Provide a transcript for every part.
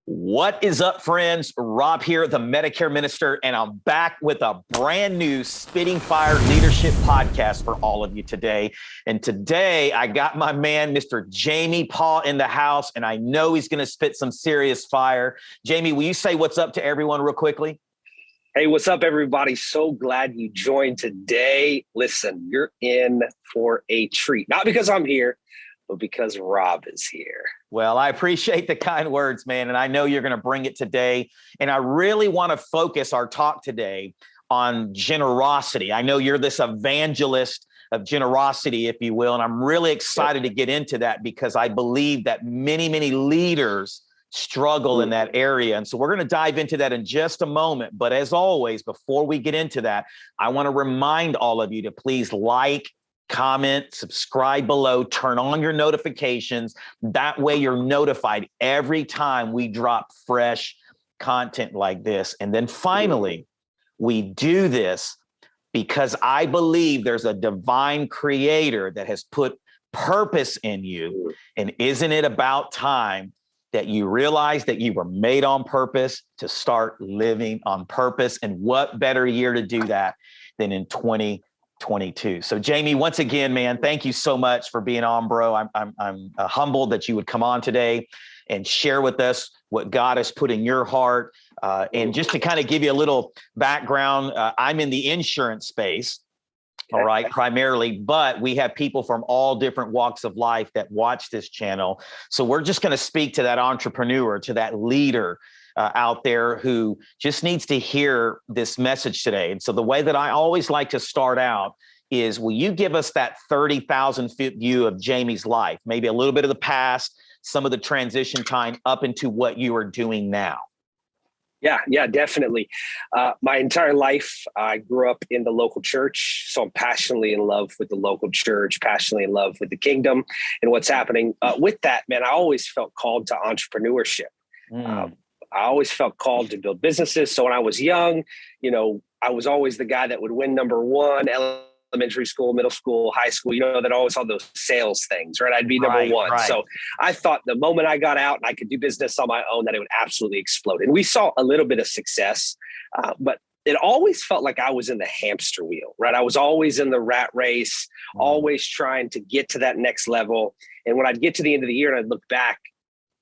What is up, friends? Rob here, the Medicare minister, and I'm back with a brand new Spitting Fire Leadership podcast for all of you today. And today I got my man, Mr. Jamey Paugh, in the house, and I know he's going to spit some serious fire. Jamey, will you say what's up to everyone real quickly? Hey, what's up, everybody? So glad you joined today. Listen, you're in for a treat, not because I'm here, but because Rob is here. Well, I appreciate the kind words, man, and I know you're going to bring it today. And I really want to focus our talk today on generosity. I know you're this evangelist of generosity, if you will, and I'm really excited to get into that because I believe that many, many leaders struggle in that area. And so we're going to dive into that in just a moment. But as always, before we get into that, I want to remind all of you to please like, comment, subscribe below, turn on your notifications. That way you're notified every time we drop fresh content like this. And then finally, we do this because I believe there's a divine creator that has put purpose in you. And isn't it about time that you realize that you were made on purpose to start living on purpose? And what better year to do that than in 2022. So Jamey, once again, man, thank you so much for being on, bro. I'm humbled that you would come on today and share with us what God has put in your heart. And just to kind of give you a little background, I'm in the insurance space, all right, primarily, but we have people from all different walks of life that watch this channel. So we're just going to speak to that entrepreneur, to that leader out there who just needs to hear this message today. And so the way that I always like to start out is, will you give us that 30,000-foot view of Jamey's life, maybe a little bit of the past, some of the transition time up into what you are doing now? Yeah, definitely. My entire life, I grew up in the local church. So I'm passionately in love with the local church, passionately in love with the kingdom and what's happening. With that, man, I always felt called to entrepreneurship. I always felt called to build businesses. So when I was young, I was always the guy that would win number one, elementary school, middle school, high school, that always all those sales things, right? I'd be number one. Right. So I thought the moment I got out and I could do business on my own, that it would absolutely explode. And we saw a little bit of success, but it always felt like I was in the hamster wheel, right? I was always in the rat race, always trying to get to that next level. And when I'd get to the end of the year and I'd look back,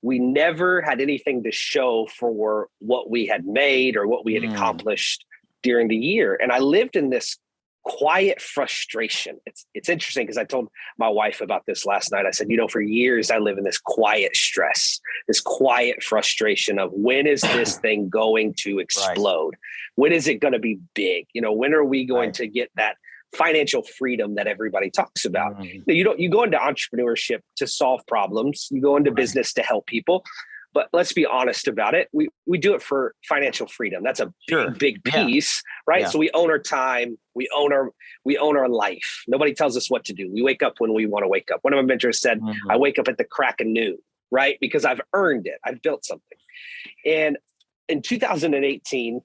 we never had anything to show for what we had made or what we had accomplished during the year. And I lived in this quiet frustration. It's interesting because I told my wife about this last night. I said, for years I live in this quiet stress, this quiet frustration of when is this thing going to explode? Right. When is it going to be big? When are we going to get that financial freedom that everybody talks about? You go into entrepreneurship to solve problems. You go into business to help people. But let's be honest about it. We do it for financial freedom. That's a big piece, right? Yeah. So we own our time. We own our life. Nobody tells us what to do. We wake up when we want to wake up. One of my mentors said, I wake up at the crack of noon, right? Because I've earned it. I've built something. And in 2018,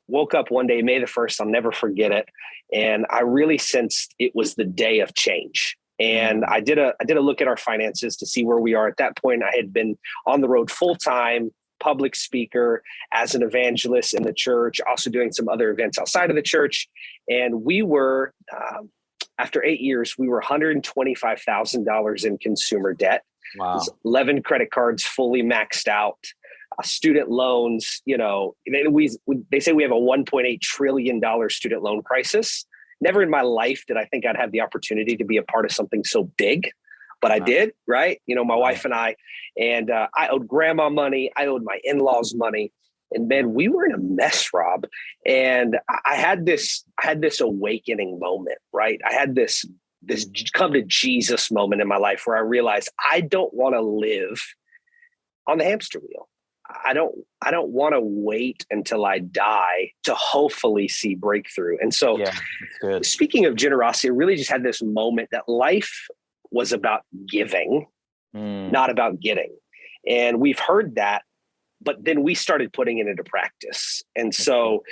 woke up one day, May the 1st, I'll never forget it. And I really sensed it was the day of change. And I did a look at our finances to see where we are. At that point, I had been on the road full-time, public speaker, as an evangelist in the church, also doing some other events outside of the church. And we were, after 8 years, we were $125,000 in consumer debt. Wow. 11 credit cards fully maxed out. Student loans, they say we have a $1.8 trillion student loan crisis. Never in my life did I think I'd have the opportunity to be a part of something so big, but I did, right? My wife and I owed grandma money. I owed my in-laws money. And man, we were in a mess, Rob. And I had this awakening moment, right? I had this come to Jesus moment in my life where I realized I don't want to live on the hamster wheel. I don't want to wait until I die to hopefully see breakthrough. And so speaking of generosity, I really just had this moment that life was about giving, not about getting. And we've heard that, but then we started putting it into practice. And so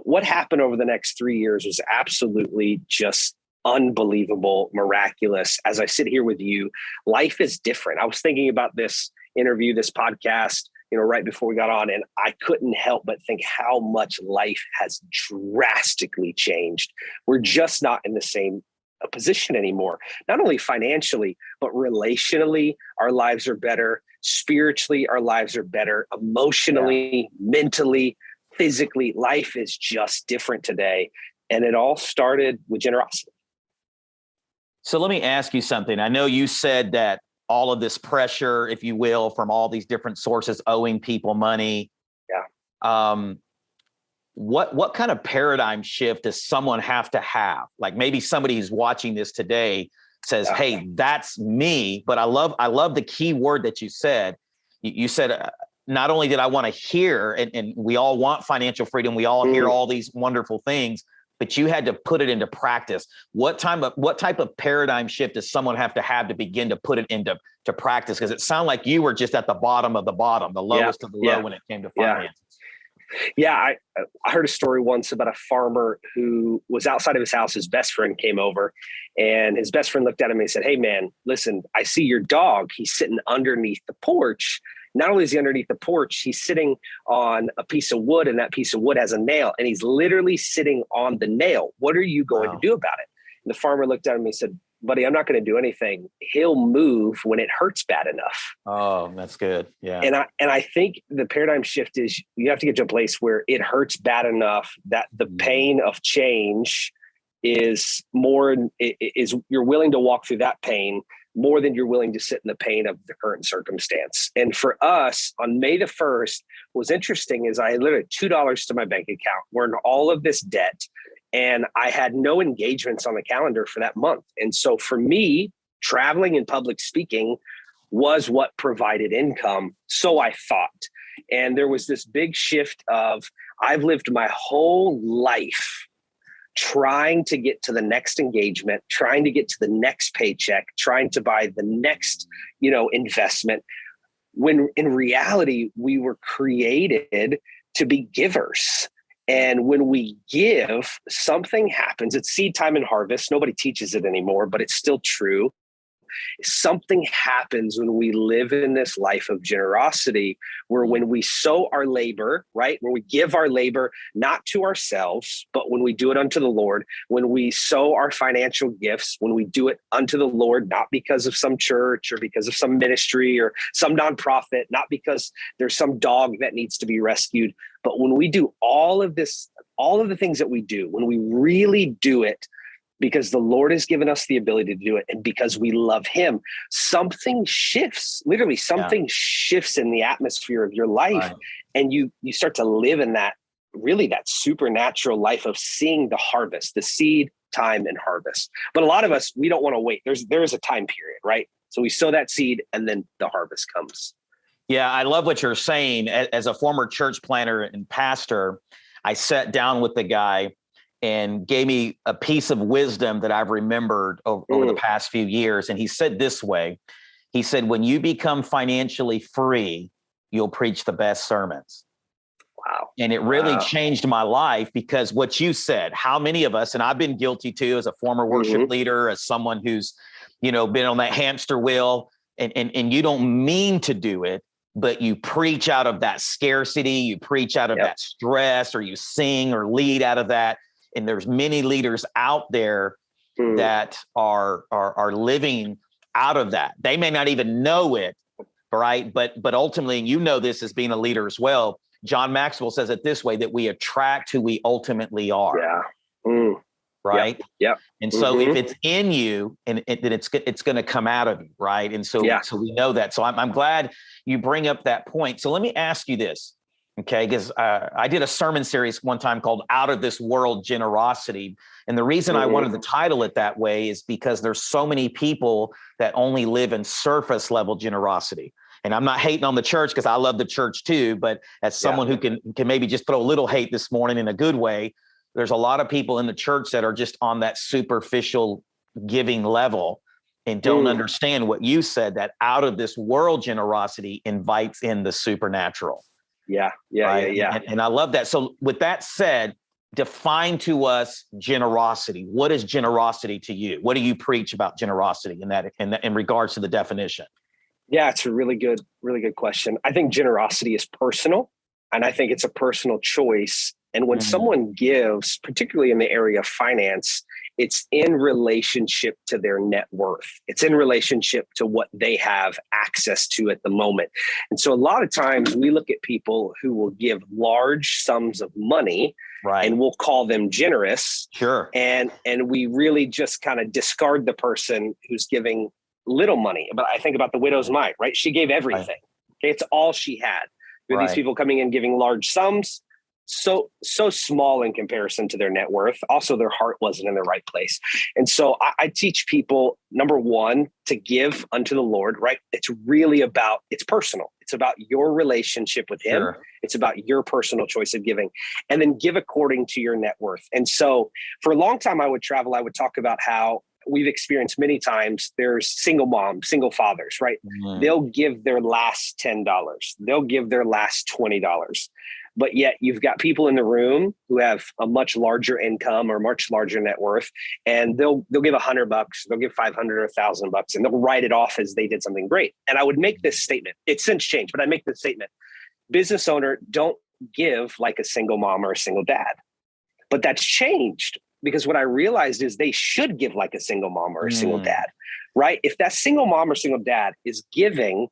what happened over the next 3 years was absolutely just unbelievable, miraculous. As I sit here with you, life is different. I was thinking about this interview, this podcast, right before we got on, and I couldn't help but think how much life has drastically changed. We're just not in the same position anymore, not only financially, but relationally, our lives are better. Spiritually, our lives are better. Emotionally, mentally, physically, life is just different today. And it all started with generosity. So let me ask you something. I know you said that all of this pressure, if you will, from all these different sources owing people money. Yeah. What kind of paradigm shift does someone have to have? Like maybe somebody who's watching this today says, hey, that's me. But I love the key word that you said. You said, not only did I want to hear, and we all want financial freedom, we all hear all these wonderful things, but you had to put it into practice. What type of paradigm shift does someone have to begin to put it into practice? Because it sounded like you were just at the bottom of the bottom, the lowest of the low when it came to finances. Yeah, I heard a story once about a farmer who was outside of his house. His best friend came over, and his best friend looked at him and said, hey, man, listen, I see your dog. He's sitting underneath the porch. Not only is he underneath the porch, he's sitting on a piece of wood, and that piece of wood has a nail, and he's literally sitting on the nail. What are you going to do about it? And the farmer looked at him and he said, buddy, I'm not going to do anything. He'll move when it hurts bad enough. Oh, that's good. Yeah. And I think the paradigm shift is you have to get to a place where it hurts bad enough that the pain of change is you're willing to walk through that pain more than you're willing to sit in the pain of the current circumstance. And for us, on May the 1st, what was interesting is I had literally $2 to my bank account. We're in all of this debt, and I had no engagements on the calendar for that month. And so for me, traveling and public speaking was what provided income. So I thought. And there was this big shift of I've lived my whole life trying to get to the next engagement, trying to get to the next paycheck, trying to buy the next, investment, when in reality, we were created to be givers. And when we give, something happens. It's seed time and harvest. Nobody teaches it anymore, but it's still true. Something happens when we live in this life of generosity, where when we sow our labor, right? When we give our labor, not to ourselves, but when we do it unto the Lord, when we sow our financial gifts, when we do it unto the Lord, not because of some church or because of some ministry or some nonprofit, not because there's some dog that needs to be rescued, but when we do all of this, all of the things that we do, when we really do it, because the Lord has given us the ability to do it, and because we love him, something shifts, literally something shifts in the atmosphere of your life. Right. And you start to live in that supernatural life of seeing the harvest, the seed, time, and harvest. But a lot of us, we don't want to wait. There's a time period, right? So we sow that seed and then the harvest comes. Yeah, I love what you're saying. As a former church planter and pastor, I sat down with the guy and gave me a piece of wisdom that I've remembered over the past few years. And he said this way, he said, when you become financially free, you'll preach the best sermons. Wow. And it really changed my life, because what you said, how many of us, and I've been guilty too, as a former worship leader, as someone who's, been on that hamster wheel, and you don't mean to do it, but you preach out of that scarcity, you preach out of that stress, or you sing or lead out of that. And there's many leaders out there that are living out of that. They may not even know it, right? But ultimately, and this as being a leader as well, John Maxwell says it this way, that we attract who we ultimately are. Yeah. Right. Yeah. And so if it's in you, then it's going to come out of you. Right. And so we know that. So I'm glad you bring up that point. So let me ask you this. Okay, because I did a sermon series one time called Out of This World Generosity. And the reason I wanted to title it that way is because there's so many people that only live in surface level generosity. And I'm not hating on the church, because I love the church too. But as someone who can maybe just throw a little hate this morning in a good way, there's a lot of people in the church that are just on that superficial giving level and don't understand what you said, that out of this world generosity invites in the supernatural. Yeah. And I love that. So with that said, define to us generosity. What is generosity to you? What do you preach about generosity in regards to the definition? Yeah, it's a really good question. I think generosity is personal, and I think it's a personal choice. And when someone gives, particularly in the area of finance, it's in relationship to their net worth. It's in relationship to what they have access to at the moment. And so a lot of times we look at people who will give large sums of money, right, and we'll call them generous. Sure. And we really just kind of discard the person who's giving little money. But I think about the widow's mite, right? She gave everything. Right. Okay, it's all she had. There are these people coming in giving large sums, so small in comparison to their net worth. Also, their heart wasn't in the right place. And so I teach people, number one, to give unto the Lord, right? It's really about, it's personal. It's about your relationship with him. Sure. It's about your personal choice of giving, and then give according to your net worth. And so for a long time, I would talk about how we've experienced many times, there's single moms, single fathers, right? They'll give their last $10. They'll give their last $20. But yet you've got people in the room who have a much larger income or much larger net worth, and they'll give $100, they'll give 500 or $1,000, and they'll write it off as they did something great. And I would make this statement. It's since changed, but I make this statement. Business owner, don't give like a single mom or a single dad. But that's changed, because what I realized is they should give like a single mom or a single dad, right? If that single mom or single dad is giving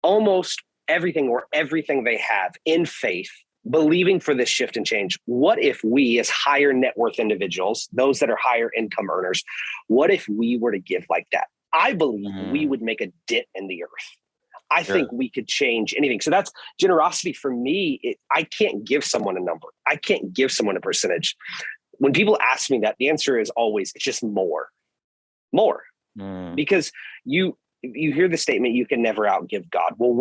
almost everything or everything they have in faith, believing for this shift and change, what if we as higher net worth individuals, those that are higher income earners, what if we were to give like that? I believe we would make a dent in the earth. I think we could change anything. So that's generosity for me. I can't give someone a number. I can't give someone a percentage. When people ask me that, the answer is always, it's just more. Because you hear the statement, you can never outgive God. Well,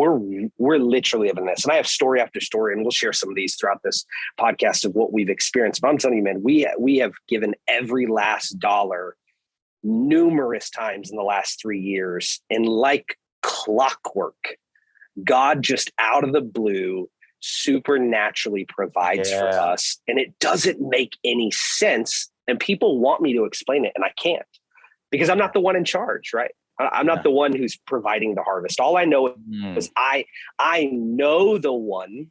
we're literally living this. And I have story after story, and we'll share some of these throughout this podcast of what we've experienced. But I'm telling you, man, we have given every last dollar numerous times in the last 3 years. And like clockwork, God just out of the blue supernaturally provides for us. And it doesn't make any sense. And people want me to explain it, and I can't, because I'm not the one in charge, right? I'm not the one who's providing the harvest. All I know is I know the one.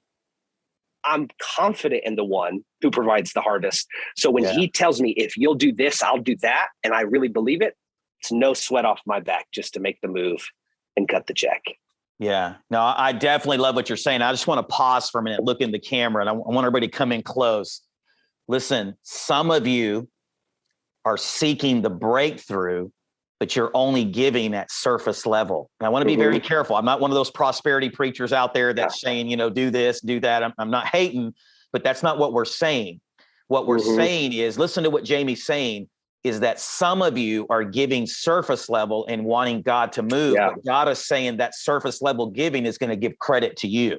I'm confident in the one who provides the harvest. So when he tells me, if you'll do this, I'll do that, and I really believe it, it's no sweat off my back just to make the move and cut the check. Yeah, no, I definitely love what you're saying. I just want to pause for a minute, look in the camera, and I want everybody to come in close. Listen, some of you are seeking the breakthrough, but you're only giving at surface level. And I want to be very careful. I'm not one of those prosperity preachers out there that's saying, do this, do that. I'm not hating, but that's not what we're saying. What we're saying is, listen to what Jamey's saying, is that some of you are giving surface level and wanting God to move. But God is saying that surface level giving is going to give credit to you.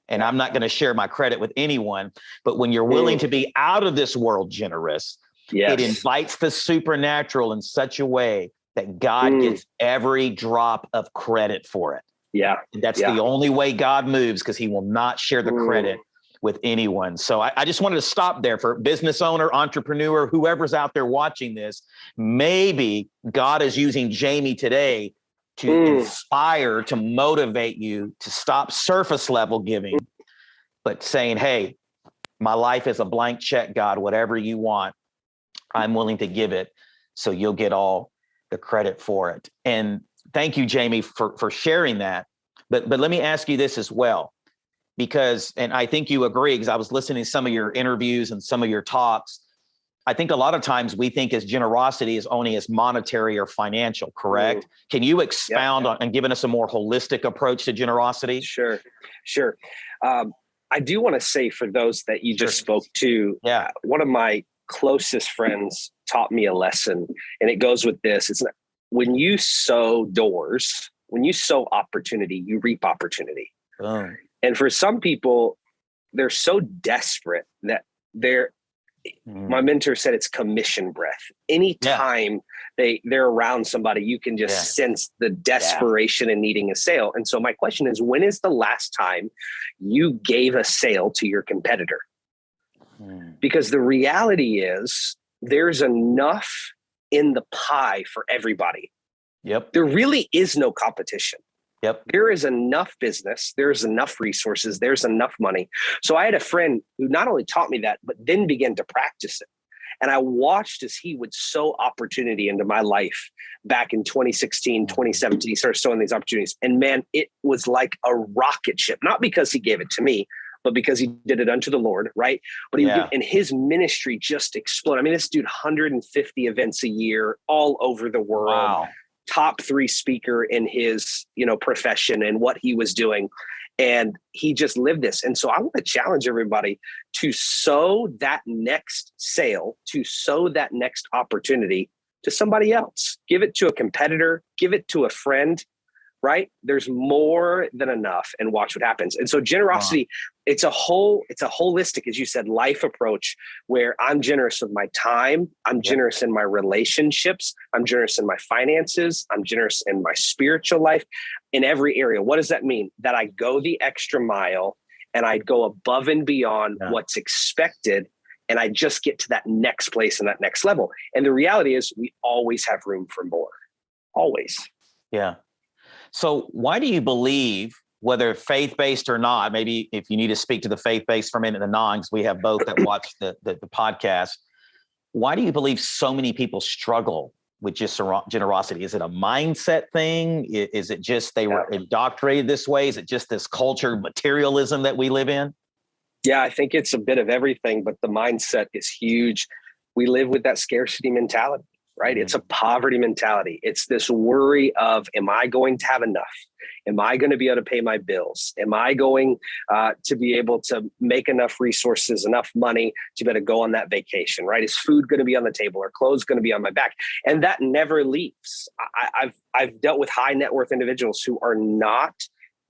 And I'm not going to share my credit with anyone. But when you're willing to be out of this world generous, it invites the supernatural in such a way that God gets every drop of credit for it. Yeah. And that's the only way God moves, because he will not share the credit with anyone. So I just wanted to stop there for business owner, entrepreneur, whoever's out there watching this. Maybe God is using Jamey today to inspire, to motivate you to stop surface level giving, but saying, hey, my life is a blank check, God, whatever you want, I'm willing to give it, so you'll get all the credit for it. And thank you, Jamey, for sharing that. But let me ask you this as well, because, and I think you agree, because I was listening to some of your interviews and some of your talks. I think a lot of times we think as generosity is only as monetary or financial, correct? Can you expound on and giving us a more holistic approach to generosity? Sure. I do want to say, for those that you just spoke to, one of my closest friends taught me a lesson, and it goes with this. It's not, when you sow doors, when you sow opportunity, you reap opportunity. And for some people, they're so desperate that my mentor said it's commission breath. Anytime they're around somebody, you can just sense the desperation in needing a sale. And so my question is, when is the last time you gave a sale to your competitor? Because the reality is there's enough in the pie for everybody. Yep. There really is no competition. Yep. There is enough business. There's enough resources. There's enough money. So I had a friend who not only taught me that, but then began to practice it. And I watched as he would sow opportunity into my life back in 2016, 2017. He started sowing these opportunities. And man, it was like a rocket ship, not because he gave it to me, but because he did it unto the Lord, right? But he would give, and his ministry just exploded. I mean, this dude, 150 events a year all over the world. Wow. Top 3 speaker in his, profession and what he was doing. And he just lived this. And so I want to challenge everybody to sow that next sale, to sow that next opportunity to somebody else. Give it to a competitor, give it to a friend, right? There's more than enough, and watch what happens. And so generosity, it's a holistic, as you said, life approach where I'm generous with my time. I'm generous in my relationships. I'm generous in my finances. I'm generous in my spiritual life, in every area. What does that mean? That I go the extra mile and I go above and beyond what's expected. And I just get to that next place and that next level. And the reality is we always have room for more. Always. Yeah. So why do you believe, whether faith-based or not, maybe if you need to speak to the faith-based for a minute, the non, because we have both that watch the podcast, why do you believe so many people struggle with just generosity? Is it a mindset thing? Is it just they were indoctrinated this way? Is it just this culture, materialism that we live in? Yeah, I think it's a bit of everything, but the mindset is huge. We live with that scarcity mentality. Right? It's a poverty mentality. It's this worry of, am I going to have enough? Am I going to be able to pay my bills? Am I going to be able to make enough resources, enough money to be able to go on that vacation? Right? Is food going to be on the table? Or clothes going to be on my back? And that never leaves. I've dealt with high net worth individuals who are not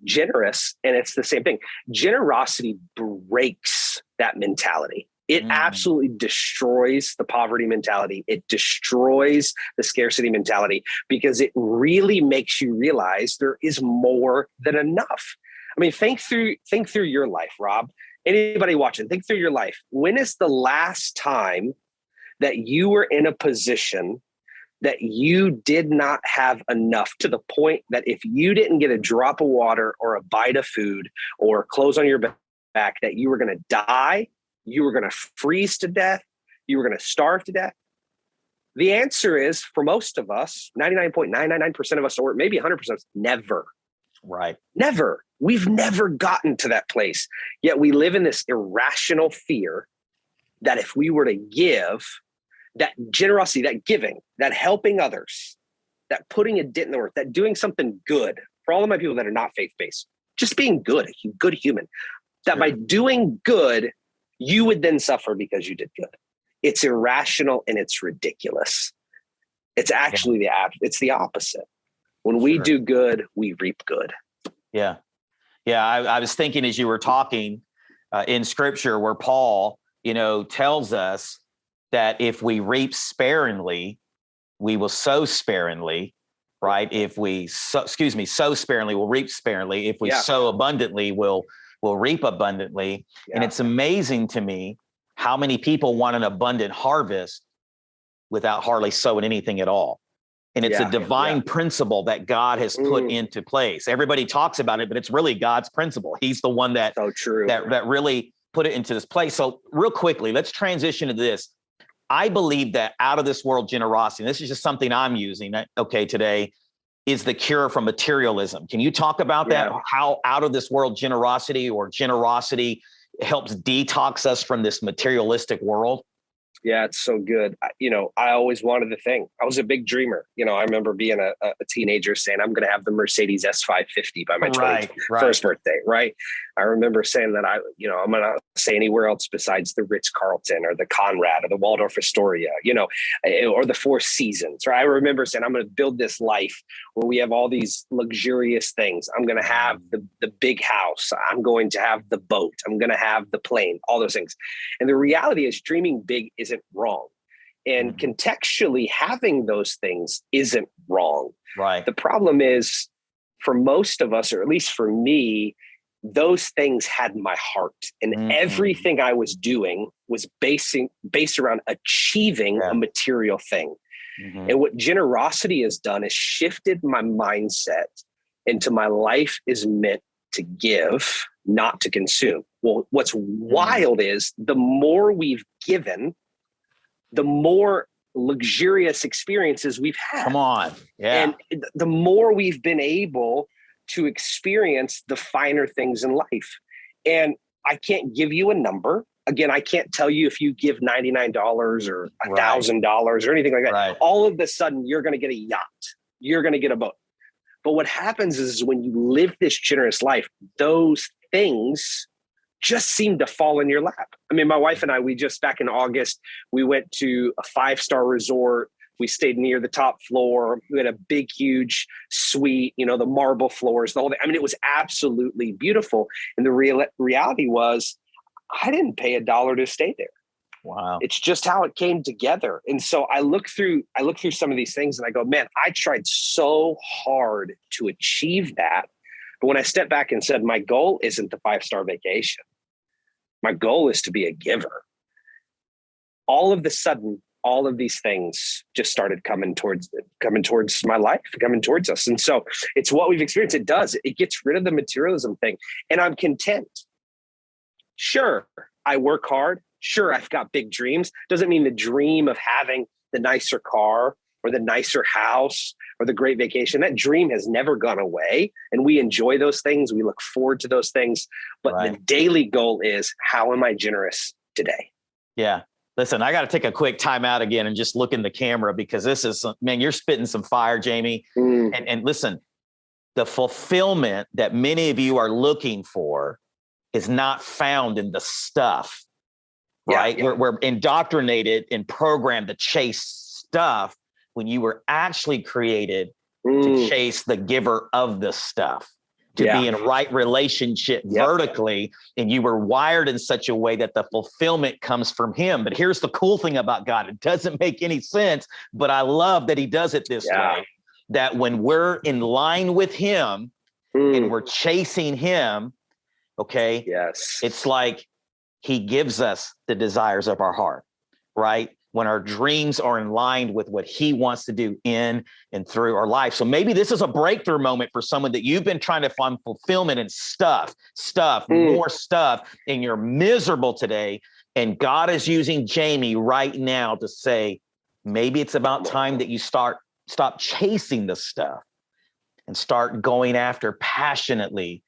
generous, and it's the same thing. Generosity breaks that mentality. It absolutely destroys the poverty mentality. It destroys the scarcity mentality because it really makes you realize there is more than enough. I mean, think through your life, Rob. Anybody watching, think through your life. When is the last time that you were in a position that you did not have enough, to the point that if you didn't get a drop of water or a bite of food or clothes on your back, that you were going to die? You were going to freeze to death? You were going to starve to death? The answer is, for most of us, 99.999% of us, or maybe 100% of us, never. Right. Never. We've never gotten to that place. Yet we live in this irrational fear that if we were to give, that generosity, that giving, that helping others, that putting a dent in the work, that doing something good, for all of my people that are not faith-based, just being good, a good human, that by doing good, you would then suffer because you did good. It's irrational and it's ridiculous. It's actually it's the opposite. When we do good, we reap good. Yeah. Yeah. I was thinking as you were talking in scripture where Paul, tells us that if we reap sparingly, we will sow sparingly, right? If we sow sparingly, we'll reap sparingly. If we sow abundantly, we'll reap abundantly. Yeah. And it's amazing to me how many people want an abundant harvest without hardly sowing anything at all. And it's a divine principle that God has put into place. Everybody talks about it, but it's really God's principle. He's the one that, that really put it into this place. So real quickly, let's transition to this. I believe that out of this world generosity, and this is just something I'm using, today, is the cure from materialism. Can you talk about that? How out of this world generosity helps detox us from this materialistic world? Yeah, it's so good. I always wanted the thing. I was a big dreamer. I remember being a teenager saying, I'm going to have the Mercedes S550 by my 21st birthday, right? I remember saying that I'm going to say anywhere else besides the Ritz-Carlton or the Conrad or the Waldorf Astoria, or the Four Seasons, right? I remember saying, I'm going to build this life where we have all these luxurious things. I'm going to have the big house. I'm going to have the boat. I'm going to have the plane, all those things. And the reality is dreaming big isn't wrong. And contextually having those things isn't wrong. Right. The problem is, for most of us, or at least for me, those things had my heart, and everything I was doing was based around achieving a material thing. Mm-hmm. And what generosity has done is shifted my mindset into my life is meant to give, not to consume. Well, what's wild is the more we've given, the more luxurious experiences we've had. Come on. Yeah. And the more we've been able to experience the finer things in life. And I can't give you a number. Again, I can't tell you if you give $99 or $1,000 or anything like that. Right. All of a sudden, you're going to get a yacht. You're going to get a boat. But what happens is when you live this generous life, those things just seem to fall in your lap. I mean, my wife and I, we just back in August, we went to a 5-star resort. We stayed near the top floor. We had a big, huge suite, you know, the marble floors, the whole thing. I mean, it was absolutely beautiful. And the reality was I didn't pay $1 to stay there. Wow. It's just how it came together. And so I look through some of these things and I go, man, I tried so hard to achieve that. But when I stepped back and said, my goal isn't the 5-star vacation. My goal is to be a giver. All of a sudden, all of these things just started coming towards my life, coming towards us. And so it's what we've experienced. It does. It gets rid of the materialism thing. And I'm content. Sure, I work hard. Sure, I've got big dreams. Doesn't mean the dream of having the nicer car or the nicer house or the great vacation, that dream has never gone away. And we enjoy those things. We look forward to those things. But the daily goal is, how am I generous today? Yeah. Listen, I got to take a quick time out again and just look in the camera, because this is, man, you're spitting some fire, Jamey. And listen, the fulfillment that many of you are looking for is not found in the stuff, right? Yeah. We're indoctrinated and programmed to chase stuff when you were actually created to chase the giver of the stuff, to be in right relationship vertically. And you were wired in such a way that the fulfillment comes from him. But here's the cool thing about God. It doesn't make any sense, but I love that he does it this way, that when we're in line with him and we're chasing him, okay, it's like he gives us the desires of our heart, right? When our dreams are in line with what he wants to do in and through our life. So maybe this is a breakthrough moment for someone that you've been trying to find fulfillment in stuff, more stuff, and you're miserable today. And God is using Jamey right now to say, maybe it's about time that you stop chasing the stuff and start going after passionately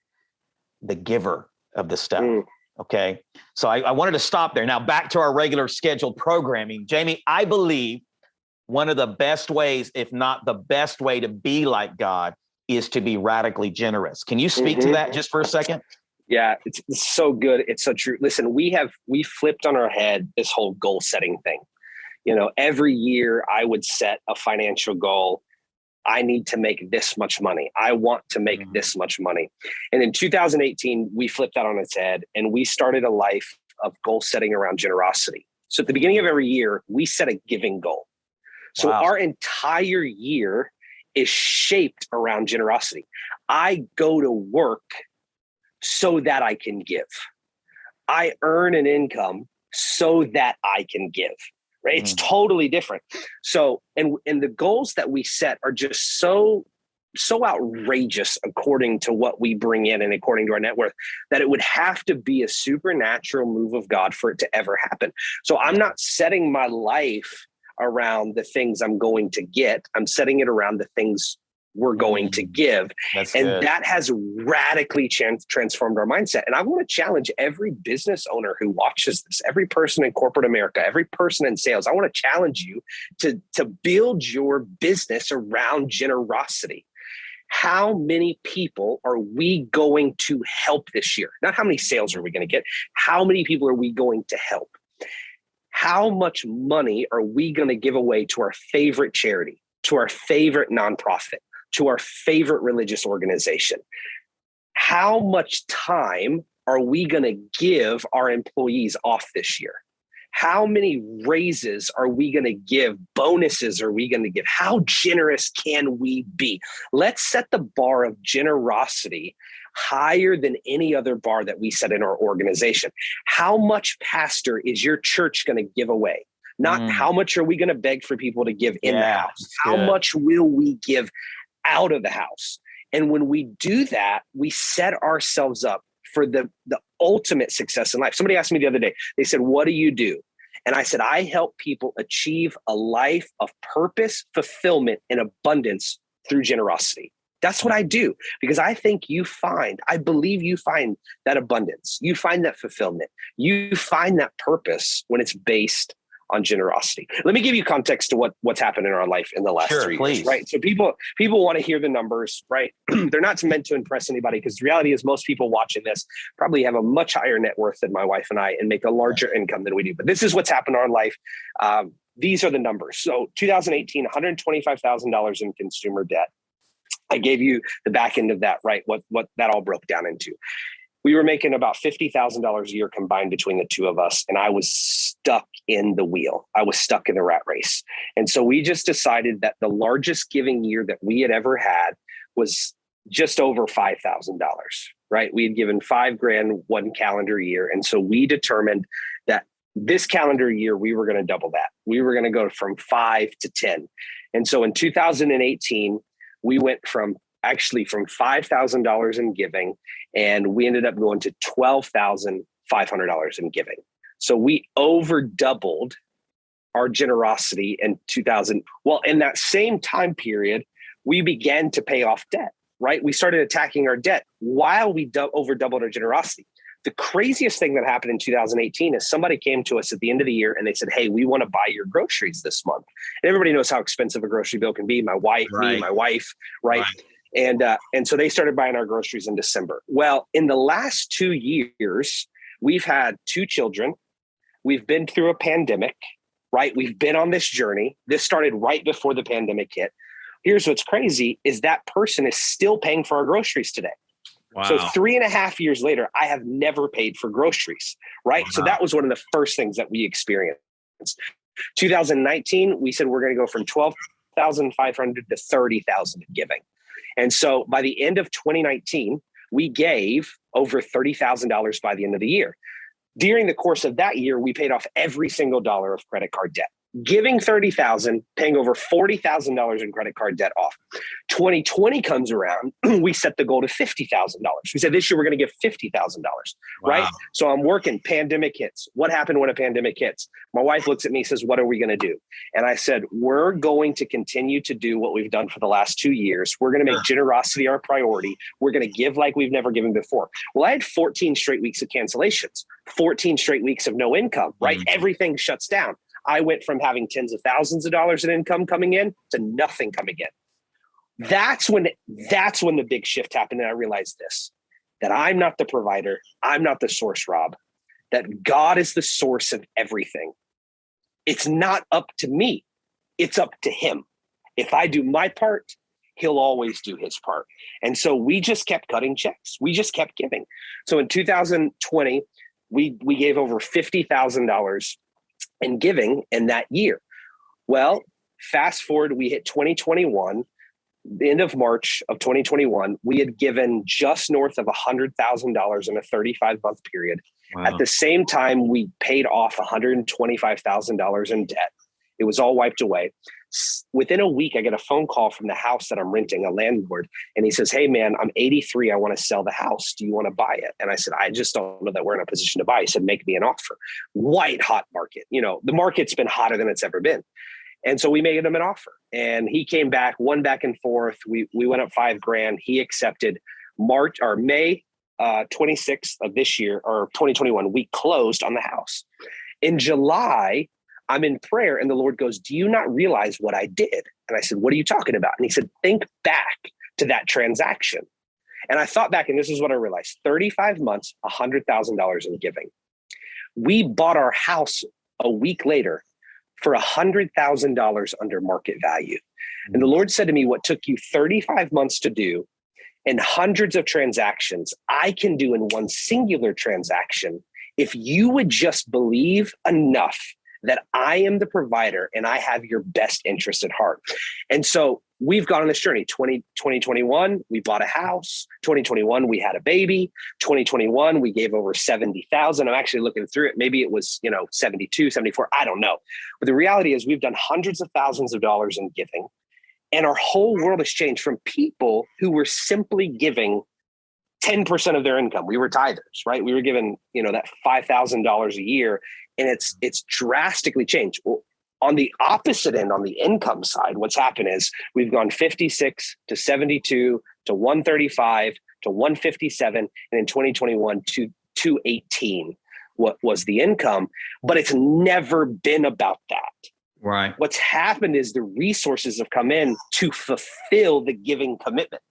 the giver of the stuff. Okay. So I wanted to stop there. Now back to our regular scheduled programming. Jamey, I believe one of the best ways, if not the best way to be like God, is to be radically generous. Can you speak to that just for a second? Yeah, it's so good. It's so true. Listen, we flipped on our head this whole goal setting thing. You know, every year I would set a financial goal. I need to make this much money. I want to make this much money. And in 2018, we flipped that on its head and we started a life of goal setting around generosity. So at the beginning of every year, we set a giving goal. So our entire year is shaped around generosity. I go to work so that I can give. I earn an income so that I can give. Right? It's totally different. So, and the goals that we set are just so outrageous according to what we bring in and according to our net worth, that it would have to be a supernatural move of God for it to ever happen. So I'm not setting my life around the things I'm going to get. I'm setting it around the things we're going to give. That has radically transformed our mindset. And I want to challenge every business owner who watches this, every person in corporate America, every person in sales. I want to challenge you to build your business around generosity. How many people are we going to help this year? Not how many sales are we going to get? How many people are we going to help? How much money are we going to give away to our favorite charity, to our favorite nonprofit, to our favorite religious organization? How much time are we going to give our employees off this year? How many raises are we going to give? Bonuses are we going to give? How generous can we be? Let's set the bar of generosity higher than any other bar that we set in our organization. How much, pastor, is your church going to give away? Not how much are we going to beg for people to give in the house? How much will we give out of the house? And when we do that, we set ourselves up for the ultimate success in life. Somebody asked me the other day, they said, what do you do? And I said, I help people achieve a life of purpose, fulfillment, and abundance through generosity. That's what I do, because I believe you find that abundance. You find that fulfillment. You find that purpose when it's based on generosity. Let me give you context to what's happened in our life in the last 3 years, right? So people want to hear the numbers, right? They're not meant to impress anybody, because the reality is most people watching this probably have a much higher net worth than my wife and I and make a larger income than we do. But this is what's happened in our life. These are the numbers. So 2018, $125,000 in consumer debt. I gave you the back end of that, right? What that all broke down into. We were making about $50,000 a year combined between the two of us. And I was stuck in the wheel. I was stuck in the rat race. And so we just decided that the largest giving year that we had ever had was just over $5,000, right? We had given $5,000 one calendar year. And so we determined that this calendar year, we were going to double that. We were going to go from 5 to 10. And so in 2018, we went from $5,000 in giving, and we ended up going to $12,500 in giving. So we over doubled our generosity in 2000. Well, in that same time period, we began to pay off debt, right? We started attacking our debt while we over doubled our generosity. The craziest thing that happened in 2018 is somebody came to us at the end of the year and they said, hey, we want to buy your groceries this month. And everybody knows how expensive a grocery bill can be. My wife, me, my wife, right? And so they started buying our groceries in December. Well, in the last 2 years, we've had 2 children. We've been through a pandemic, right? We've been on this journey. This started right before the pandemic hit. Here's what's crazy is that person is still paying for our groceries today. Wow. So 3.5 years later, I have never paid for groceries, right? Wow. So that was one of the first things that we experienced. 2019, we said we're going to go from 12,500 to 30,000 in giving. And so by the end of 2019, we gave over $30,000 by the end of the year. During the course of that year, we paid off every single dollar of credit card debt. Giving $30,000, paying over $40,000 in credit card debt off. 2020 comes around, we set the goal to $50,000. We said this year we're going to give $50,000, right? So I'm working, pandemic hits. What happened when a pandemic hits? My wife looks at me and says, what are we going to do? And I said, we're going to continue to do what we've done for the last 2 years. We're going to make generosity our priority. We're going to give like we've never given before. Well, I had 14 straight weeks of cancellations, 14 straight weeks of no income, right? Everything shuts down. I went from having tens of thousands of dollars in income coming in to nothing coming in. That's when the big shift happened. And I realized this, that I'm not the provider. I'm not the source, Rob, that God is the source of everything. It's not up to me. It's up to him. If I do my part, he'll always do his part. And so we just kept cutting checks. We just kept giving. So in 2020, we gave over $50,000 in giving in that year. Well, fast forward, we hit 2021, the end of March of 2021, we had given just north of $100,000 in a 35-month period. Wow. At the same time, we paid off $125,000 in debt. It was all wiped away. Within a week, I get a phone call from the house that I'm renting, a landlord, and he says, hey, man, I'm 83. I want to sell the house. Do you want to buy it? And I said, I just don't know that we're in a position to buy. He said, make me an offer. White hot market. You know, the market's been hotter than it's ever been. And so we made him an offer. And he came back, one back and forth. We went up $5,000. He accepted May 26th of this year, or 2021. We closed on the house. In July, I'm in prayer and the Lord goes, do you not realize what I did? And I said, what are you talking about? And he said, think back to that transaction. And I thought back, and this is what I realized, 35 months, $100,000 in giving. We bought our house a week later for $100,000 under market value. And the Lord said to me, what took you 35 months to do and hundreds of transactions, I can do in one singular transaction if you would just believe enough that I am the provider and I have your best interest at heart. And so we've gone on this journey. 2021, we bought a house. 2021, we had a baby. 2021, we gave over 70,000. I'm actually looking through it. Maybe it was, 72, 74. I don't know. But the reality is we've done hundreds of thousands of dollars in giving. And our whole world has changed from people who were simply giving 10% of their income. We were tithers, right? We were given, that $5,000 a year, and it's drastically changed. Well, on the opposite end, on the income side, what's happened is we've gone 56 to 72 to 135 to 157, and in 2021 to 218 what was the income, but it's never been about that. Right. What's happened is the resources have come in to fulfill the giving commitment.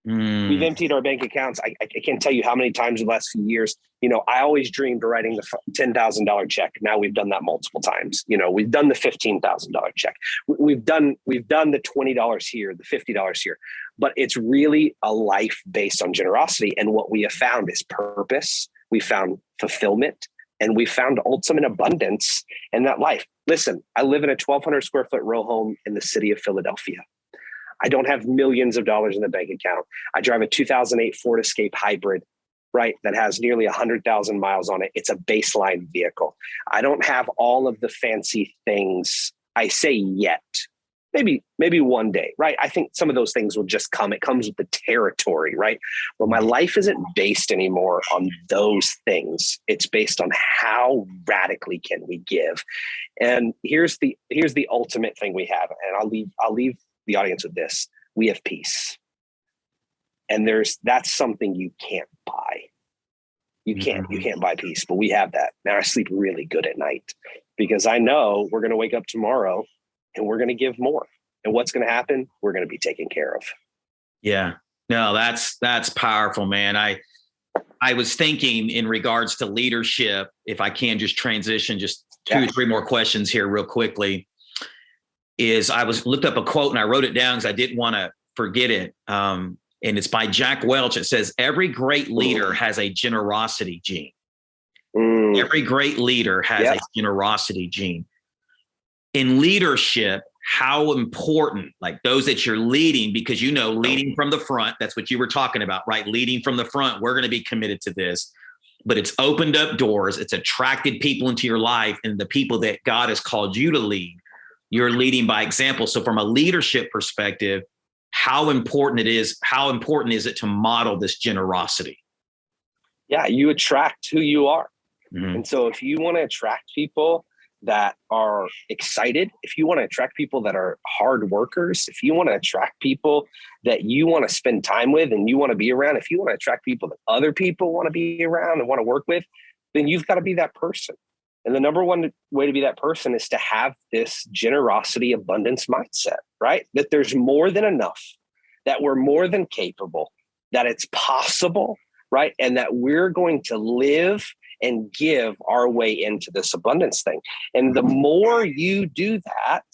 We've emptied our bank accounts. I can't tell you how many times in the last few years, I always dreamed of writing the $10,000 check. Now we've done that multiple times. We've done the $15,000 check. We've done the $20 here, the $50 here, but it's really a life based on generosity. And what we have found is purpose. We found fulfillment, and we found ultimate abundance in that life. Listen, I live in a 1,200 square foot row home in the city of Philadelphia. I don't have millions of dollars in the bank account. I drive a 2008 Ford Escape hybrid, right? That has nearly 100,000 miles on it. It's a baseline vehicle. I don't have all of the fancy things. I say yet, maybe one day, right? I think some of those things will just come. It comes with the territory, right? But my life isn't based anymore on those things. It's based on how radically can we give. And here's the ultimate thing we have. And I'll leave the audience with this. We have peace. And that's something you can't buy. You can't buy peace, but we have that. Now I sleep really good at night because I know we're going to wake up tomorrow and we're going to give more. And what's going to happen? We're going to be taken care of. Yeah, no, that's powerful, man. I was thinking in regards to leadership, if I can just transition just two or three more questions here real quickly. I looked up a quote and I wrote it down because I didn't want to forget it. And it's by Jack Welch. It says, every great leader has a generosity gene. Every great leader has a generosity gene. In leadership, how important, like those that you're leading, because leading from the front, that's what you were talking about, right? Leading from the front, we're going to be committed to this. But it's opened up doors. It's attracted people into your life, and the people that God has called you to lead, you're leading by example. So from a leadership perspective, how important is it to model this generosity? Yeah, you attract who you are. Mm-hmm. And so if you want to attract people that are excited, if you want to attract people that are hard workers, if you want to attract people that you want to spend time with and you want to be around, if you want to attract people that other people want to be around and want to work with, then you've got to be that person. And the number one way to be that person is to have this generosity, abundance mindset, right? That there's more than enough, that we're more than capable, that it's possible, right? And that we're going to live and give our way into this abundance thing. And the more you do that,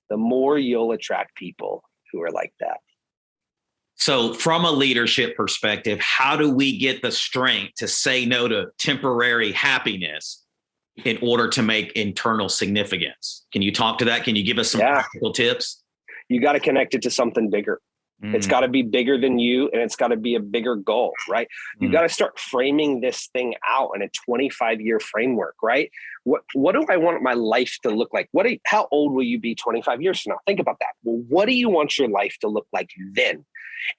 the more you'll attract people who are like that. So from a leadership perspective, how do we get the strength to say no to temporary happiness in order to make internal significance? Can you talk to that? Can you give us some practical tips? You got to connect it to something bigger. It's got to be bigger than you, and it's got to be a bigger goal, right? You got to start framing this thing out in a 25-year framework, right? What do I want my life to look like? How old will you be 25 years from now? Think about that. Well, what do you want your life to look like then?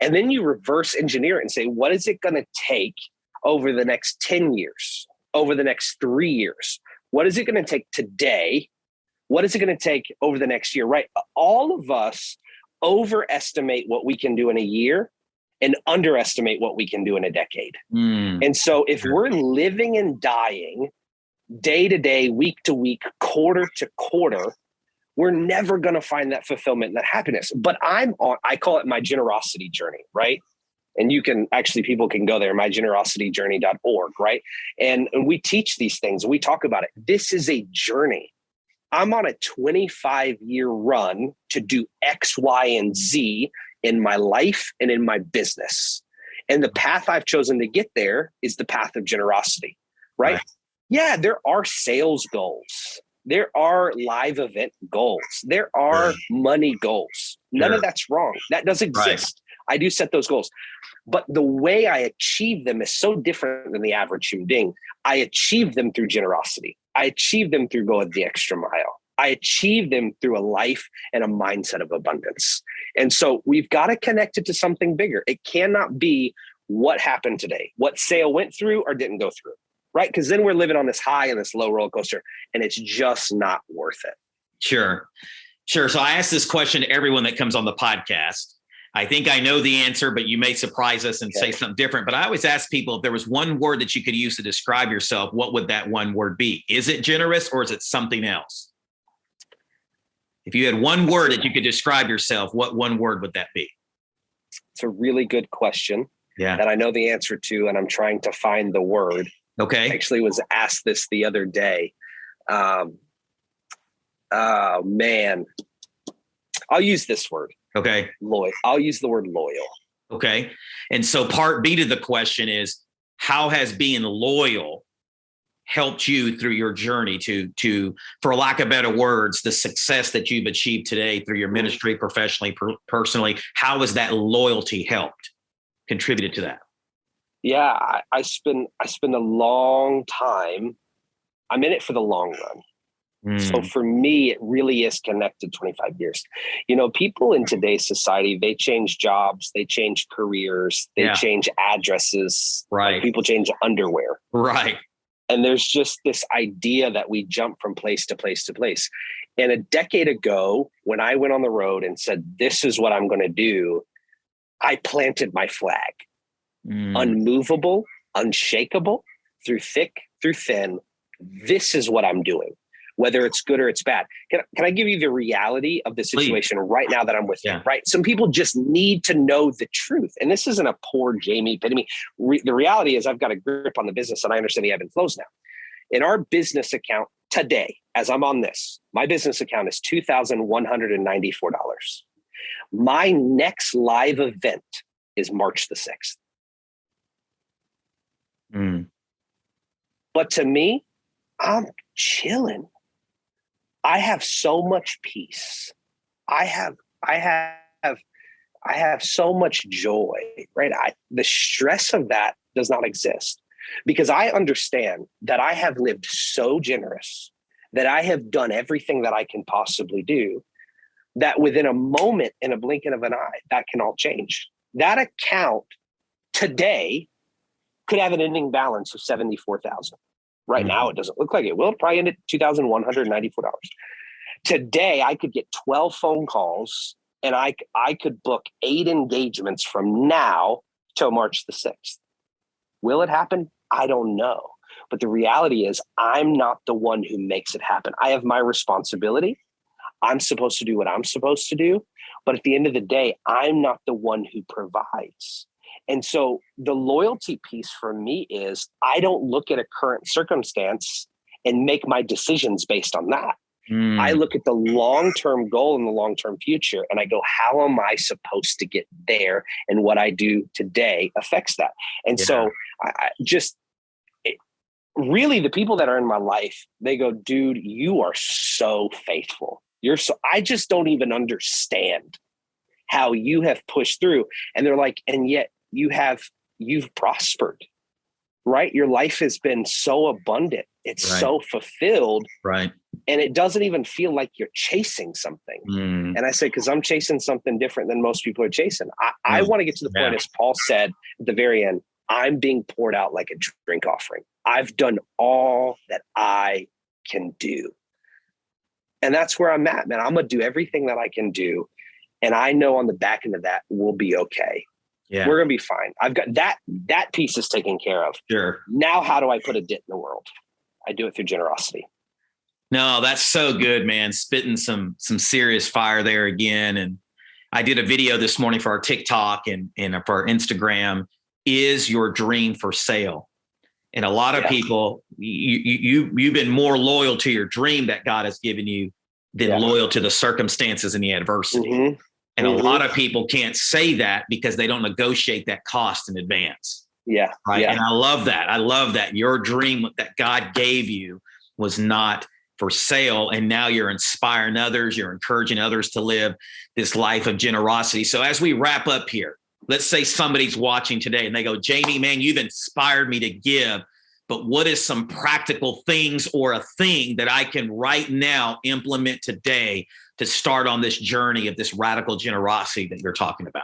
And then you reverse engineer it and say, what is it going to take over the next 10 years, over the next 3 years? What is it going to take today? What is it going to take over the next year, right? All of us overestimate what we can do in a year and underestimate what we can do in a decade. And so if we're living and dying day to day, week to week, quarter to quarter, we're never going to find that fulfillment and that happiness. But I call it my generosity journey, right? And people can go there, mygenerosityjourney.org, right? And we teach these things. We talk about it. This is a journey. I'm on a 25-year run to do X, Y, and Z in my life and in my business. And the path I've chosen to get there is the path of generosity, right? Yeah, there are sales goals. There are live event goals. There are money goals. None of that's wrong. That does exist. Right. I do set those goals. But the way I achieve them is so different than the average human being. I achieve them through generosity. I achieve them through going the extra mile. I achieve them through a life and a mindset of abundance. And so we've got to connect it to something bigger. It cannot be what happened today, what sale went through or didn't go through, right? Because then we're living on this high and this low roller coaster, and it's just not worth it. Sure. So I ask this question to everyone that comes on the podcast. I think I know the answer, but you may surprise us and say something different. But I always ask people, if there was one word that you could use to describe yourself, what would that one word be? Is it generous or is it something else? If you had one word that you could describe yourself, what one word would that be? It's a really good question that I know the answer to, and I'm trying to find the word. Okay. I actually was asked this the other day. Oh, man. I'll use this word. Okay. Loyal. I'll use the word loyal. Okay. And so part B to the question is, how has being loyal helped you through your journey to, for lack of better words, the success that you've achieved today through your ministry, professionally, personally? How has that loyalty helped, contributed to that? Yeah, I spend a long time. I'm in it for the long run. So for me, it really is connected 25 years. You know, people in today's society, they change jobs, they change careers, they change addresses. Right. Like people change underwear. Right. And there's just this idea that we jump from place to place to place. And a decade ago, when I went on the road and said, this is what I'm going to do, I planted my flag. Unmovable, unshakable, through thick, through thin. This is what I'm doing, whether it's good or it's bad. Can I give you the reality of the situation right now that I'm with you, right? Some people just need to know the truth. And this isn't a poor Jamey epitome. The reality is I've got a grip on the business and I understand the ebb and flows now. In our business account today, as I'm on this, my business account is $2,194. My next live event is March the 6th. But to me, I'm chilling. I have so much peace. I have so much joy, right? The stress of that does not exist because I understand that I have lived so generous, that I have done everything that I can possibly do, that within a moment, in a blinking of an eye, that can all change. That account today could have an ending balance of $74,000. Right now, it doesn't look like it will. Probably end at $2,194. Today, I could get 12 phone calls and I could book 8 engagements from now till March the 6th. Will it happen? I don't know. But the reality is I'm not the one who makes it happen. I have my responsibility. I'm supposed to do what I'm supposed to do. But at the end of the day, I'm not the one who provides. And so the loyalty piece for me is I don't look at a current circumstance and make my decisions based on that. I look at the long-term goal and the long-term future, and I go, how am I supposed to get there? And what I do today affects that. And so really the people that are in my life, they go, dude, you are so faithful. I just don't even understand how you have pushed through. And they're like, and yet you've prospered, right? Your life has been so abundant. It's so fulfilled. Right. And it doesn't even feel like you're chasing something. And I say, because I'm chasing something different than most people are chasing. I want to get to the point, as Paul said at the very end, I'm being poured out like a drink offering. I've done all that I can do. And that's where I'm at, man. I'm going to do everything that I can do. And I know on the back end of that, we'll be okay. Yeah. We're going to be fine. I've got that piece is taken care of. Sure. Now, how do I put a dent in the world? I do it through generosity. No, that's so good, man. Spitting some serious fire there again. And I did a video this morning for our TikTok and for our Instagram. Is your dream for sale? And a lot of people, you've been more loyal to your dream that God has given you than loyal to the circumstances and the adversity. And a lot of people can't say that because they don't negotiate that cost in advance. Yeah. Right. Yeah. And I love that. I love that your dream that God gave you was not for sale. And now you're inspiring others, you're encouraging others to live this life of generosity. So as we wrap up here, let's say somebody's watching today and they go, Jamey, man, you've inspired me to give, but what is some practical things or a thing that I can right now implement today to start on this journey of this radical generosity that you're talking about?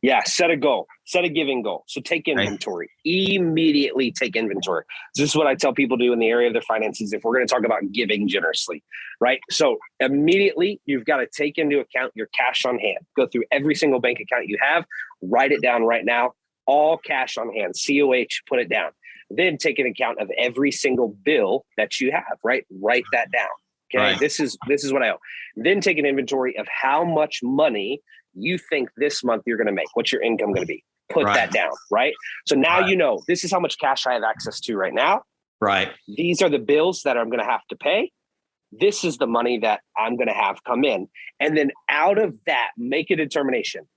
Yeah, set a goal, set a giving goal. So take inventory, immediately take inventory. This is what I tell people to do in the area of their finances if we're going to talk about giving generously, right? So immediately you've got to take into account your cash on hand. Go through every single bank account you have, write it down right now, all cash on hand, COH, put it down. Then take an account of every single bill that you have, right? Write that down. Okay, right. This is what I owe. Then take an inventory of how much money you think this month you're going to make. What's your income going to be? Put that down, right? So now you know this is how much cash I have access to right now. Right. These are the bills that I'm going to have to pay. This is the money that I'm going to have come in. And then out of that, make a determination.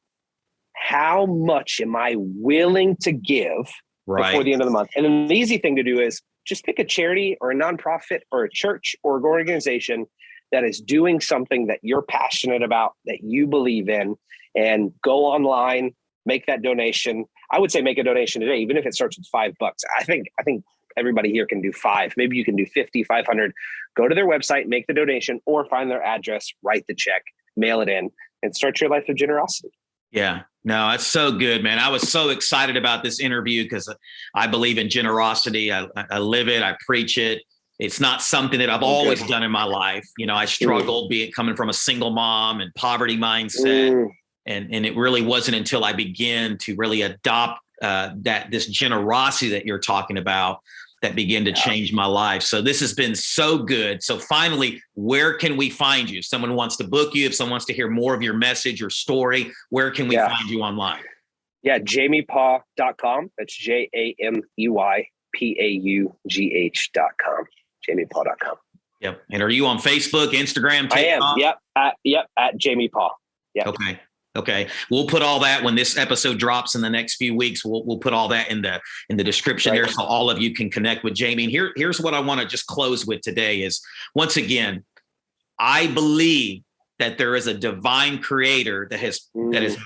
How much am I willing to give before the end of the month? And then the easy thing to do is just pick a charity or a nonprofit or a church or an organization that is doing something that you're passionate about, that you believe in, and go online, make that donation. I would say make a donation today, even if it starts with $5. I think everybody here can do 5. Maybe you can do 50, 500. Go to their website, make the donation, or find their address, write the check, mail it in, and start your life of generosity. Yeah, no, that's so good, man. I was so excited about this interview because I believe in generosity. I live it. I preach it. It's not something that I've always done in my life. You know, I struggled coming from a single mom and poverty mindset. And it really wasn't until I began to really adopt this generosity that you're talking about that began to change my life. So this has been so good. So finally, where can we find you? If someone wants to book you, if someone wants to hear more of your message or story, where can we find you online? Yeah, JameyPaugh.com. That's JameyPaugh.com. JameyPaugh.com. Yep. And are you on Facebook, Instagram, TikTok? I am. Yep. At Jamey Paugh. Yep. Okay. We'll put all that when this episode drops in the next few weeks. We'll put all that in the description there, so all of you can connect with Jamey. And here's what I want to just close with today is, once again, I believe that there is a divine creator that has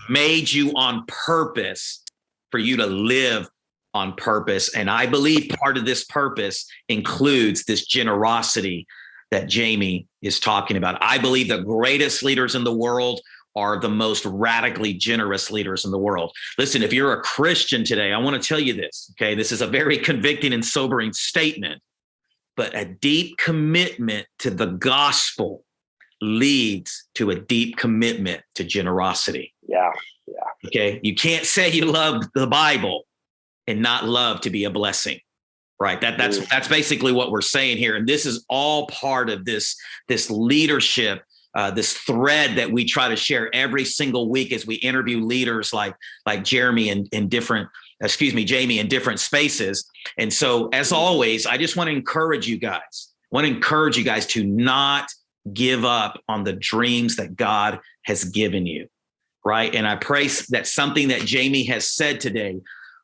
made you on purpose for you to live on purpose. And I believe part of this purpose includes this generosity that Jamey is talking about. I believe the greatest leaders in the world are the most radically generous leaders in the world. Listen, if you're a Christian today, I want to tell you this, okay? This is a very convicting and sobering statement, but a deep commitment to the gospel leads to a deep commitment to generosity. Yeah. Okay. You can't say you love the Bible and not love to be a blessing, right? That's basically what we're saying here. And this is all part of this leadership, this thread that we try to share every single week as we interview leaders like Jamey in different spaces. And so, as always, I just want to encourage you guys. To not give up on the dreams that God has given you, right? And I pray that something that Jamey has said today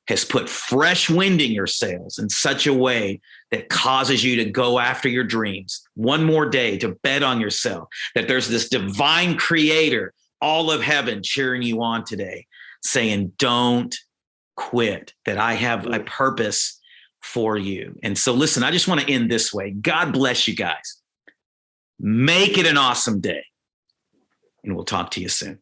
has put fresh wind in your sails in such a way that causes you to go after your dreams one more day, to bet on yourself, that there's this divine creator, all of heaven cheering you on today, saying, don't quit, that I have a purpose for you. And so listen, I just want to end this way. God bless you guys. Make it an awesome day, and we'll talk to you soon.